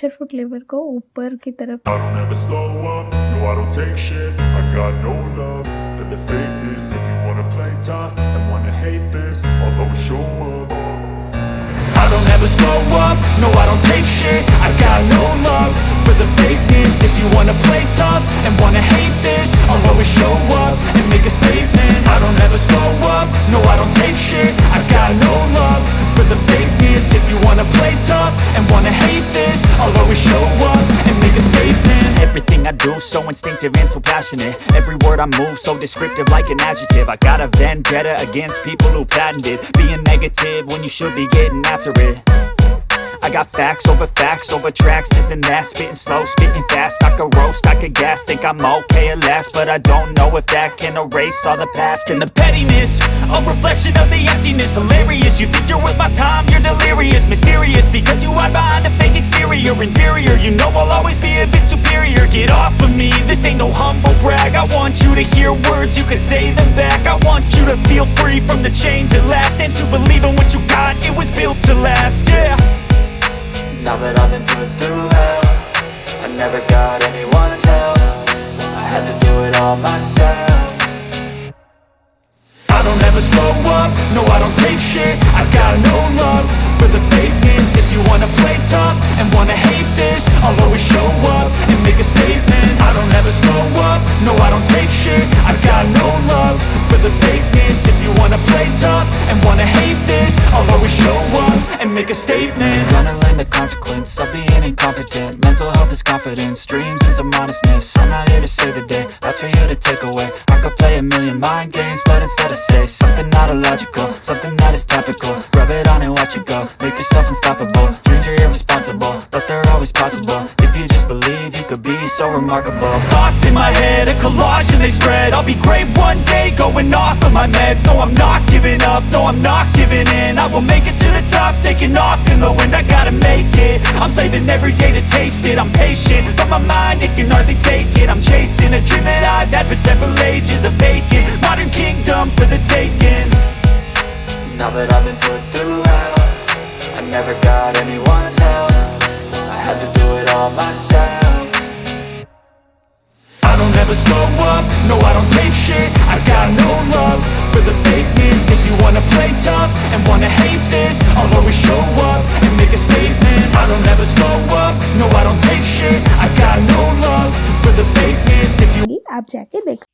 Pressure foot liver को ऊपर की तरफ। I don't ever slow up, no I don't take shit. I got no love for the fakeness. If you wanna play tough and wanna hate this, I'll always show up. I don't ever slow up, no I don't take shit. I got no love for the fakeness. If you wanna play tough and wanna hate this, I'll always show up and make a statement. I don't ever slow up, no I don't take shit. I got no love for the fakeness. If you wanna play tough and wanna hate this, I'll always show up and make a statement. Everything I do so instinctive and so passionate. Every word I move so descriptive like an adjective. I got a vendetta against people who patented being negative when you should be getting after it. I got facts over tracks, this and that. Spitting slow, spitting fast. I could roast, I could gas. Think I'm okay at last, but I don't know if that can erase all the past. And the pettiness, a reflection of the emptiness. Hilarious, you think you're worth my time, you're delirious. Mysterious, because you hide behind a fake exterior. Inferior, you know I'll always be a bit superior. Get off of me, this ain't no humble brag. I want you to hear words, you can say them back. I want you to feel free from the chains at last, and to believe in what you got, it was built to last, yeah. Now that I've been put through hell, I never got anyone's help. I had to do it all myself. I don't ever slow up, no I don't take shit. I got no love for the fakeness. If you wanna play tough and wanna hate this, I'll always show up and make a statement. I don't ever slow up, no I don't take shit. I got no love for the fakeness. If you wanna play tough and wanna hate this, I'll always show up and make a statement. Gonna learn the consequence of being incompetent. Mental health is confidence, dreams and some honestness. I'm not here to save the day, that's for you to take away. I could play a million mind games, but instead I say something not illogical, something that is topical. Rub it on and watch it go, make yourself unstoppable. Dreams are irresponsible, but they're always possible. If you just believe, you could be so remarkable. Thoughts in my head, a collage and they spread. I'll be great one day, going off of my meds. No, I'm not giving up, no, I'm not giving in. I will make it to the top, taking off in the wind. I gotta make it, I'm saving every day to taste it. I'm patient, but my mind, it can hardly take it. I'm chasing a dream that I've had for several ages. A vacant, modern kingdom for the taking. Now that I've been put through hell, I never got anyone's help. I had to do it all myself. I don't ever slow up, no I don't take shit. I got no love for the fakeness. If you wanna play tough and wanna hate this, I'll always show up and make a statement. I don't ever slow up, no I don't take shit. I got no love for the fakeness. If you आप जाके देख